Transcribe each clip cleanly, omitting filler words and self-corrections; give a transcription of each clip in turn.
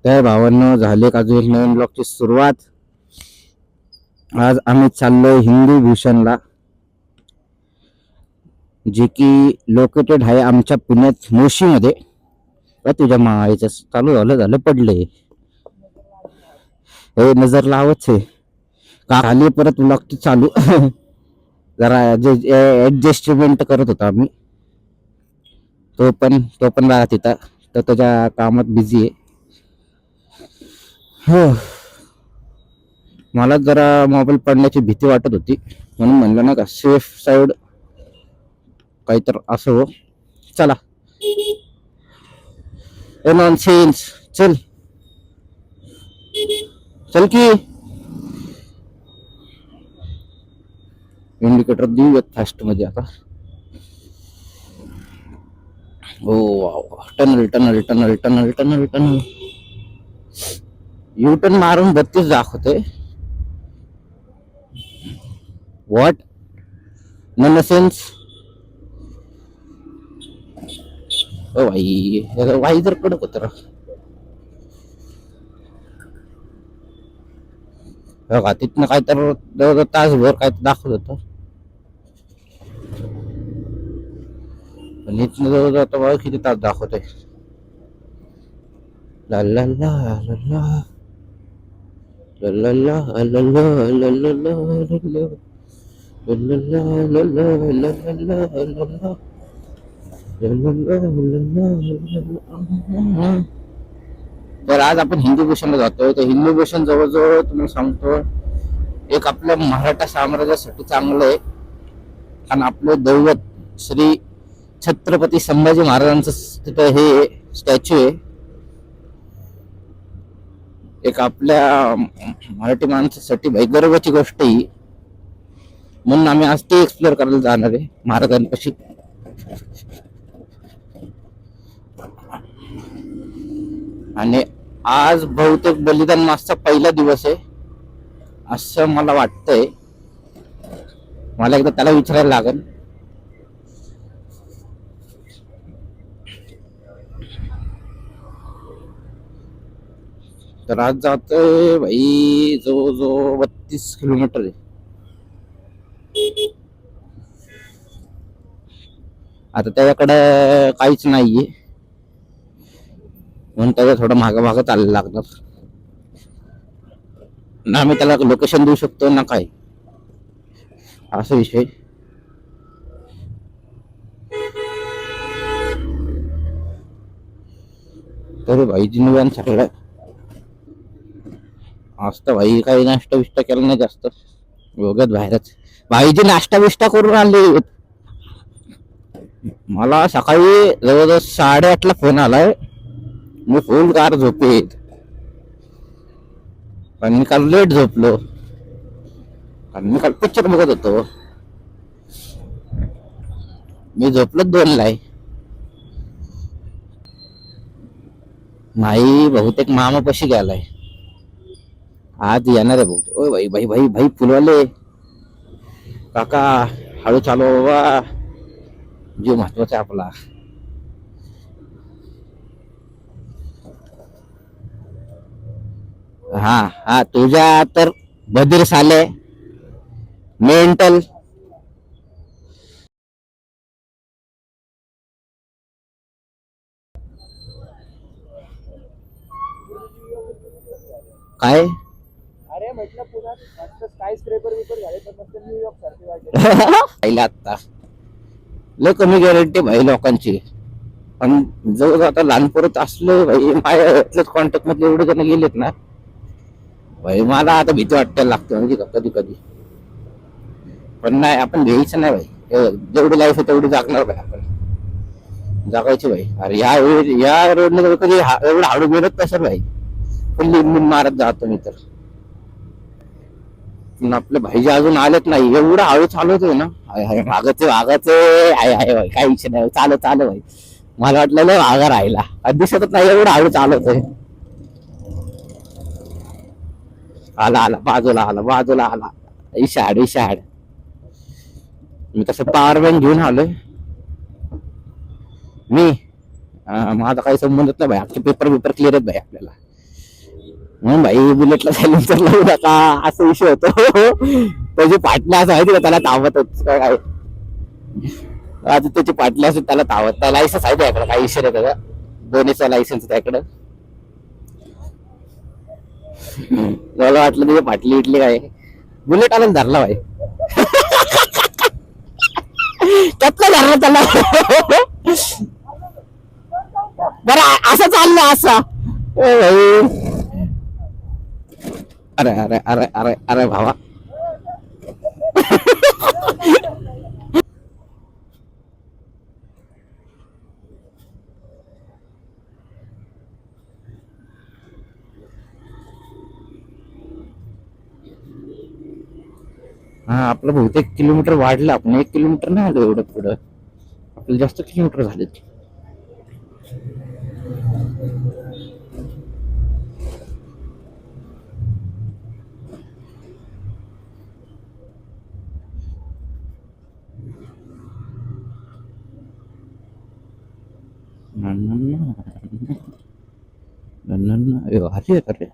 त्या भावांनो झाले का अजून एक नवीन ब्लॉगची सुरुवात. आज आम्ही चाललोय हिंदू भूषणला, जे की लोकेटेड आहे आमच्या पुण्यात मुळशीमध्ये. तुझ्या मायचं चालू झालं पडले हे नजर लावच आहे का खाली परत ब्लॉग चालू. जरा ऍडजस्टमेंट करत होता आम्ही. तो पण राहत तिथं तर त्याच्या कामात बिझी आहे. हो, मला जरा मोबाईल पडण्याची भीती वाटत होती, म्हणून म्हणलं ना का सेफ साईड काहीतर असं. हो चला, नॉनसेन्स. चल चल की इंडिकेटर देऊयात फास्ट मध्ये आता. हो, tunnel tunnel tunnel tunnel tunnel tunnel. U-turn मारून 32 दाखवते. What nonsense. ओ भाई जर कडक होत बघा तिथनं काय तर तासभर काय दाखवत होतं, पण इथनं जवळजवळ आता बघा किती तास दाखवतोय. ला ला ला ला ला ला ला ला ला ला. तर आज आपण हिंदू भूषणला जातोय. तर हिंदू भूषण जवळजवळ तुम्हाला सांगतो एक आपल्या मराठा साम्राज्यासाठी चांगलं आहे, कारण आपलं दैवत श्री छत्रपती संभाजी महाराजांचं तिथं हे स्टॅच्यू आहे. एक आपल्या मराठी माणसासाठी भाई गर्वाची गोष्ट ही, म्हणून आम्ही आज ते एक्सप्लोर करायला जाणार आहे महाराजांपाशी. आणि आज बहुतेक बलिदान मासचा पहिला दिवस आहे असं मला वाटतंय. मला एकदा त्याला विचारायला लागेल. तर आज जातोय भाई जवळजवळ 32 किलोमीटर आहे. आता त्याच्याकडे काहीच नाहीये, म्हणून त्याला थोडं मागं चालायला लागणार ना. आम्ही त्याला लोकेशन देऊ शकतो ना काय, असा विषय. तर भाईजीने व्यान सगळं असतं. भाई काही नाश्ता बिष्टा केला नाही जास्त, बघत बाहेरच. भाईजी नाश्ता बिष्टा करून आले. मला सकाळी जवळजवळ 8:30ला फोन आलाय. मी फुल कार झोपेत, पण मी काल लेट झोपलो, कारण मी काल पिक्चर बघत होतो. मी झोपलो 2ला. नाही, बहुतेक मामापाशी गेलाय. आज येणार आहे भाऊ. ओ भाई भाई भाई भाई फुलवाले काका, हळू चालू बाबा, जीव महत्वाचा आपला. हा हा, तुझ्या तर बधीर साले मेंटल. काय अरे म्हटलं पुण्यात मस्त स्काय स्क्रेपर बिपर झाले तर मस्त न्यूयॉर्क सारखे वाटते. पाहिलं आता लय कमी गॅरंटी भाई लोकांची. पण जवळ आता लहानपरत असलं भाई, माझ्या कॉन्टॅक्ट मध्ये एवढे जण गेलेत ना भाई, मला आता भीती वाटायला लागते म्हणजे कधी कधी. पण नाही, आपण घ्यायचं नाही भाई. जेवढी लाईफ आहे तेवढी जागणार भाई, आपण जगायची भाई. अरे या रोडने कधी एवढं हळू मिळत नसेल भाई, फुल लिंबून मारत जातो मी तर. पण आपले भाईजी अजून आलेत नाही, एवढं हळू चालवतोय ना. मागाचे आहे भाई, काही विषय नाही. चालत भाई, मला वाटलं मागा राहिला, दिसतच नाही एवढं हळू चालवतोय. आला बाजूला आला. इशाड. मी तसं पॉवर बँक घेऊन आलोय. मी माझा काही संबंधच नाही भाई, आमचे पेपर क्लिअर आहेत भाई आपल्याला. म्हणून भाई बुलेटला सायलेन्सर लावू नका असा विषय होतो. त्याची पाटल्या असं माहिती का त्याला तावत काय. आता त्याची पाटल्या असून त्याला तावत लायसन्स आहे त्याकडे, काही विषय नाही त्याचा. दोन्हीचा लायसन्स त्याकडं. मला वाटलं तुझी फाटली इटली काय. बुलेट आला धरला भाई. त्यातला धरला त्याला. बरं असं चाललं असा. अरे अरे अरे अरे अरे भावा. हा आपलं बहुतेक किलोमीटर वाढलं. आपण 1 किलोमीटर नाही आलो एवढं पुढं. आपल्याला जास्त किलोमीटर झालेत. अरे अरे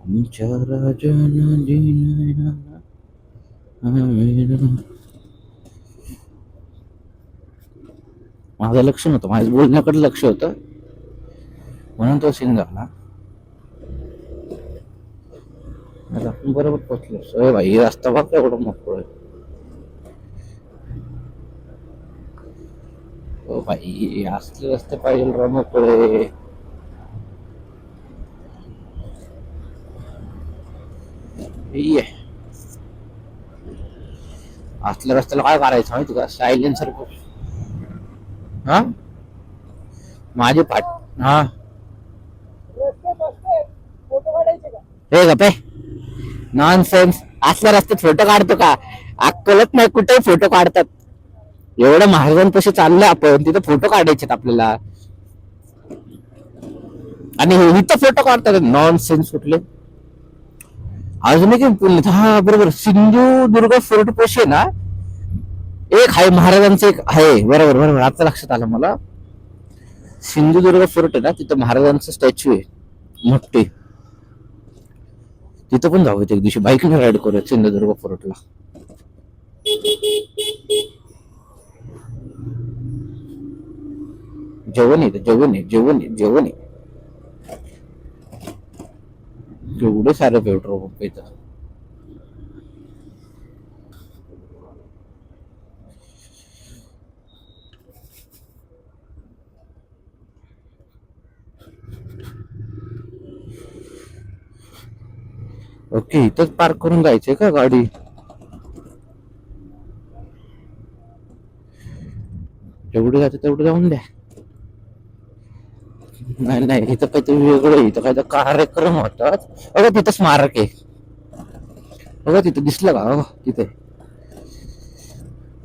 आमच्या राजानं दिलया आम्हाला. माझं लक्ष नव्हतं, माझ्या बोलण्याकडे लक्ष होतं म्हणून तो सीन झाला. आता आपण बरोबर पोहोचलो. सोय भाई रस्ता बघ एवढं मोकळ आहे. हो भाई असले रस्ते पाहिजे राव मोकळे. ये असल्या रस्त्याला काय करायचं माहिती का, सायलेन्सर. हा माझे पाठ. हा रस्ते बसते फोटो काढायचे का? हे गपे नॉन सेन्स. असल्या रस्त्यात फोटो काढतो का? अक्कलत नाही कुठेही फोटो काढतात. एवढं महाराजांपाशी चाललंय आपण, तिथं फोटो काढायचे आपल्याला. आणि इथं फोटो काढतात नॉन सेन्स कुठले. अजून एक पूल. हा बरोबर सिंधुदुर्ग फोर्ट पाशी ना एक आहे महाराजांचं, एक आहे. बरोबर बरोबर आता लक्षात आलं मला. सिंधुदुर्ग फोर्ट आहे ना, तिथं महाराजांचं स्टॅच्यू आहे मोठे. तिथं पण जाऊयात एक दिवशी, बाईकने राईड करूयात सिंधुदुर्ग फोर्टला. जेवण येतं, जेवण आहे, जेवण आहे, जेवण आहे. एवढे सारे पेट्रोल पंप येतं. ओके इथंच पार्क करून जायचंय का गाडी? जेवढे जाते तेवढे जाऊन द्या. नाही नाही इथं काहीतरी वेगळं, इथं काहीतरी कार्यक्रम होतात. अगं तिथं स्मारक आहे. बघा तिथं दिसलं का? बघा तिथे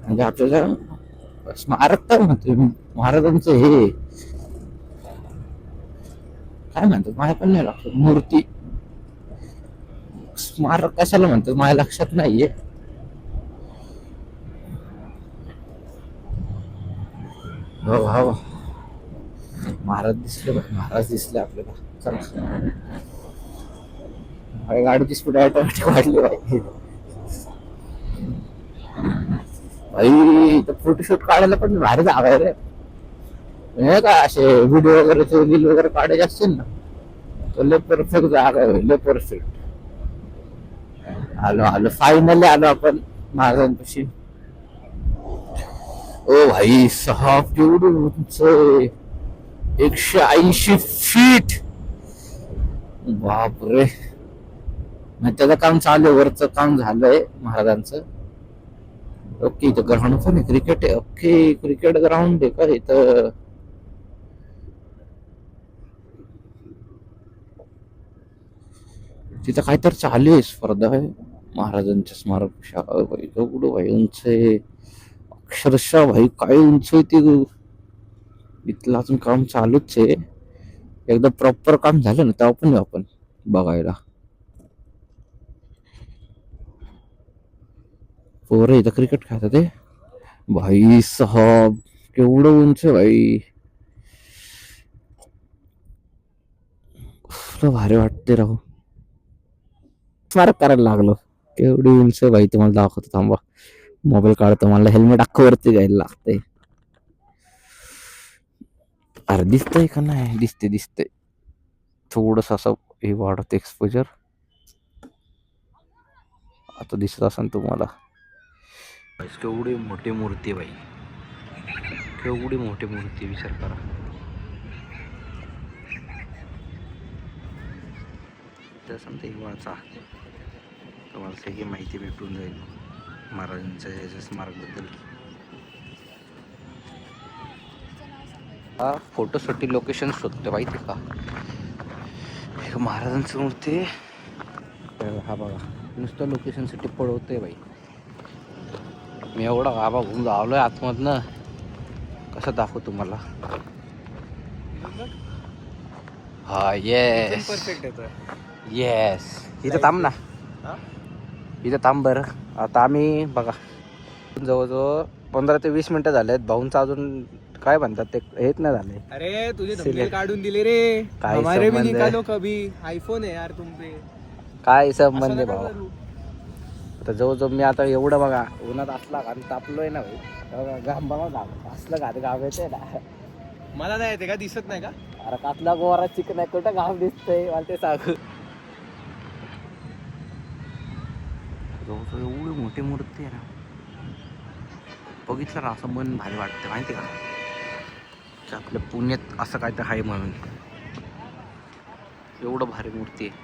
म्हणजे आपल्याला स्मारक काय म्हणतोय महाराजांचं हे काय म्हणतात माझ्या पण नाही लक्षात. मूर्ती स्मारक कशाला म्हणतात माझ्या लक्षात नाहीये. हो हो महाराज दिसले, महाराज दिसले आपल्याला. चला गाडीची स्पीड ऑटोमॅटिक वाढली पाहिजे भाई. इथं फोटोशूट काढायला पण भारी जागा आहे रे. म्हणजे का असे व्हिडिओ वगैरे रील वगैरे काढायचे असतील ना, तर लय परफेक्ट जागा आहे, लय परफेक्ट. आलो आलो फायनली आलो आपण महाराजांपाशी. ओ भाई साहेब केवढं उंच आहे, 180 फीट. बापरे. त्याचं काम चालू आहे, वरचं काम झालंय महाराजांचं. ओके इथं ग्राउंड पण आहे, क्रिकेट आहे. ओके क्रिकेट ग्राउंड आहे का इथं? तिथं काहीतरी चालू आहे, स्पर्धा आहे महाराजांच्या स्मारक. भाई एवढं भाई उंच आहे अक्षरशः. भाई काय उंच आहे ते. इथलं अजून काम चालूच आहे. एकदा प्रॉपर काम झालं ना तेव्हा पण आपण बघायला. पोरं इथं क्रिकेट खेळतात ते. भाई साहब केवढं उंच आहे भाई. कसलं भारी वाटते राहू. स्मारक करायला लागलो. केवढी उंच बाई तुम्हाला दाखवतो थांबा. मोबाईल काढतो, मला हेल्मेट अख्खं वरती घ्यायला लागतंय. अरे दिसतंय का नाही? दिसते थोडस असं हे वाढत एक्सपोजर. आता दिसत असेल तुम्हाला. केवढी मोठी मूर्ती बाई, केवढी मोठी मूर्ती, विचार करा. समजा हिवाळाचा तुम्हाला सगळी माहिती भेटून जाईल महाराजांच्या याच्या स्मारकबद्दल. हा फोटोसाठी लोकेशन शोधतो माहिती का. महाराजांची मूर्ती हा बघा, नुसतं लोकेशनसाठी पळवतोय बाई. मी एवढा गाभा घुम धावलोय आतमधनं, कसं दाखवू तुम्हाला. हा येस परफेक्ट येतोय. येस, इथं थांब ना, इथं थांब बरं. आता आम्ही बघा जवळजवळ 15 ते 20 मिनिटं झालेत. भाऊंचं अजून काय म्हणतात ते हेच नाही झाले. अरे तुझे थंबनेल काढून दिले रे, काय हमारे भी संबंध है? निकालो कभी. आयफोन आहे यार तुम पे. काय संबंध आहे असं नका भाऊ. करू. आता जवळजवळ मी आता एवढं बघा उन्हात असला आणि तापलोय ना भाई, घाम बघा घाम असलं घाम येते ना. मला नाही येते का, दिसत नाही का. अरे कसला गोरा चिकन आहे, कुठं घाम दिसतंय मला ते सांग. एवढी मोठी मूर्ती आहे ना, बघितलं ना असं मन भारी वाटतं माहिती का, की आपल्या पुण्यात असं काय तर आहे म्हणून. एवढं भारी मूर्ती आहे,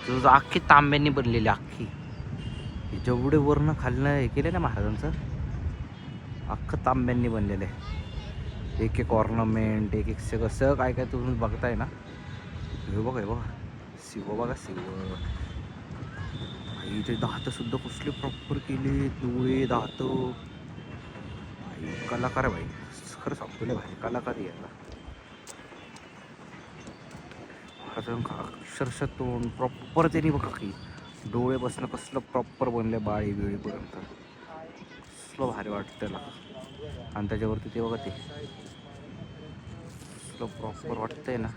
जवळजवळ अख्खी तांब्यांनी बनलेली, अख्खी. जेवढे वर्ण खालनं हे केले ना महाराजांचं, अख्खं तांब्यांनी बनलेलं आहे. एक एक ऑर्नामेंट, एक एक सगळं काय काय तुम्ही बघताय ना. हे बघा शिव बघा, शिव. इथे दात सुद्धा कसले प्रॉपर केले, डोळे दात. कलाकार आहे भाई, खरं सांगतो ना भाई, कलाकार यायला. अक्षरशः तोंड प्रॉपर त्यांनी बघा की डोळे बसणं कसलं प्रॉपर बनले, बाळी बिळीपर्यंत कसलं भारी वाटतं त्याला. आणि त्याच्यावरती ते बघा ते कसलं प्रॉपर वाटतंय ना.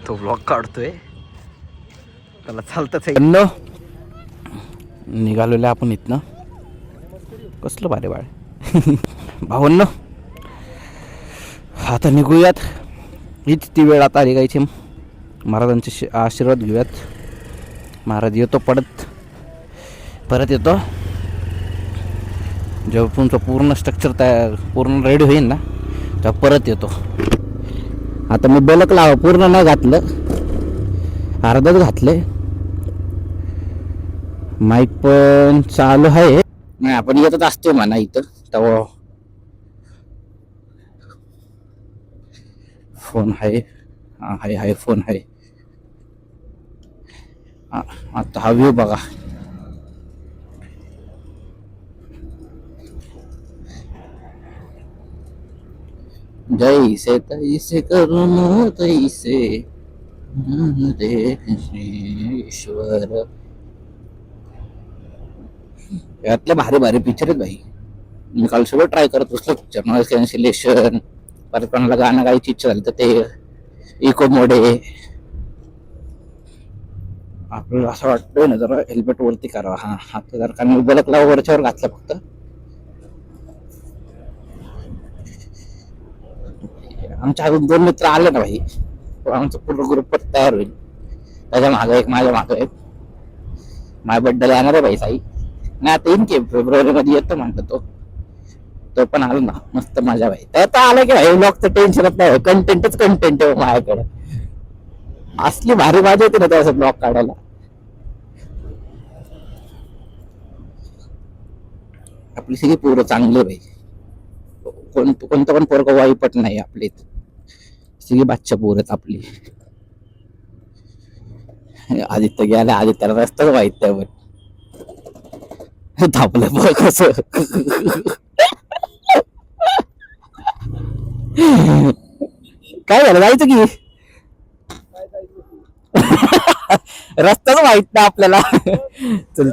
तो ब्लॉग काढतोय त्याला चालतच आहे. निघालेलं आपण इथनं, कसलं भारी बाळ. भावन्न आता निघूयात. हीच ती वेळ आता निघायची. महाराजांचे आशीर्वाद घेऊयात. महाराज येतो परत येतो जेव्हा तुमचं पूर्ण स्ट्रक्चर तयार पूर्ण रेडी होईल ना, तेव्हा परत येतो. आता मी बलक लावा पूर्ण नाही घातलं, अर्धच घातले. माईक पण चालू आहे. नाही आपण येतच असतो म्हणा इथं, तेव्हा फोन आहे. हाय फोन आहे. आता हा व्ह्यू बघा. जैसे तैसे करून तैसे ईश्वर. यातले भारी भारी पिक्चर आहेत भाई. मी काल सगळं ट्राय करत बसलो पिक्चर. नॉइस कॅन्सलेशन, परत कोणाला गाणं गायची इच्छा झाली तर ते इको मोड आहे. आपल्याला असं वाटतंय ना जरा हेल्मेट वरती करावा. हा आता जर का मी बलक लावा वरच्यावर घातलं फक्त. आमच्या अजून 2 मित्र आले ना भाई, आमचं पूर्ण ग्रुप तयार होईल. त्याच्या मागं एक, माझ्या मागं एक. माझ्या बड्डेला येणार आहे भाई साई. नाही आता येईन की फेब्रुवारी मध्ये येतो म्हणतो तो पण आलो ना. मस्त मजा भाई. तर आलं की भाई ब्लॉगचं टेन्शनच नाही, कंटेंटच कंटेंट आहे माझ्याकडे. असली भारी मजा येते ना त्याचं ब्लॉग काढायला. आपली सगळी पोरं चांगली भाई, कोणतं पण पोरग वाईपट नाही आपली. सगळी बादशा पोर आहेत आपली. आदित्य गेला, आदित्यला रस्ताच माहित त्यावर थांबलं बघ कसं. काय झालं, जायचं की रस्ताच माहित नाही आपल्याला. चल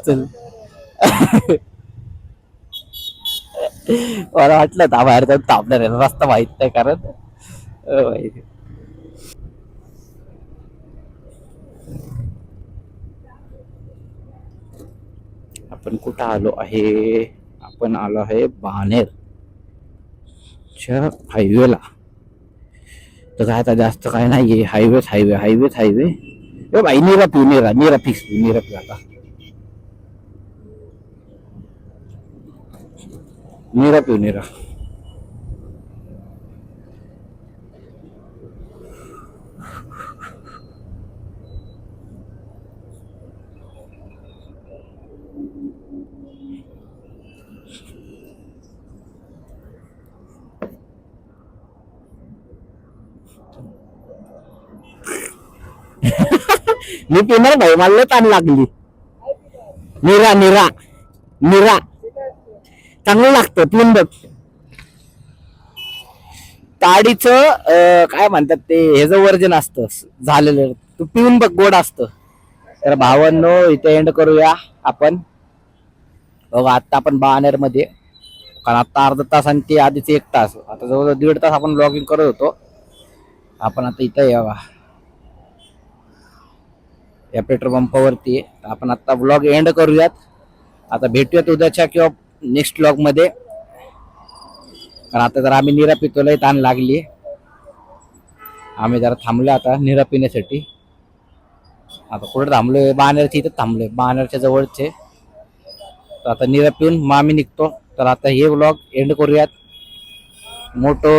मला वाटलं था बाहेर जाऊन थांबणार आहे रस्ता माहित नाही कारण भाई. आपण कुठं आलो आहे? आपण आलो आहे बाणेरच्या हायवेला. तर काय आता जास्त काय नाहीये, हायवेच हायवे हायवेच हायवे. ए भाई नीरा पिऊ नीरा नीरा फिक्स पिऊ नीरा पिऊ आता नीरा पिऊ नीरा. मी पिणार भाई, मला लय ताण लागली. नीरा नीरा नीरा चांगलं लागतं पिऊन बघ. ताडीचं काय म्हणतात ते ह्याचं वर्जन असतं झालेलं, तू पिऊन बघ गोड असतं. तर भावांनो इथे एंड करूया आपण. बघा आता आपण बाणेर मध्ये, कारण आता अर्धा तास आणि ते आधीच 1 तास, आता जवळजवळ 1.5 तास आपण ब्लॉगिंग करत होतो. आपण आता इथं यावा या पेट्रोल पंपावरती. आपण आता ब्लॉग एंड करूयात. आता भेटूयात उद्याच्या किंवा नेक्स्ट ब्लॉग मध्ये. कारण आता जर आम्ही निरा पितो, लय ताण लागली. आम्ही जरा थांबलो आता निरा पिण्यासाठी. आता कुठे थांबलोय? बाणेरच्या इथे थांबलोय, बाणेरच्या जवळचे. तर आता निरा पिऊन मग आम्ही निघतो. तर आता हे ब्लॉग एंड करूयात. मोठो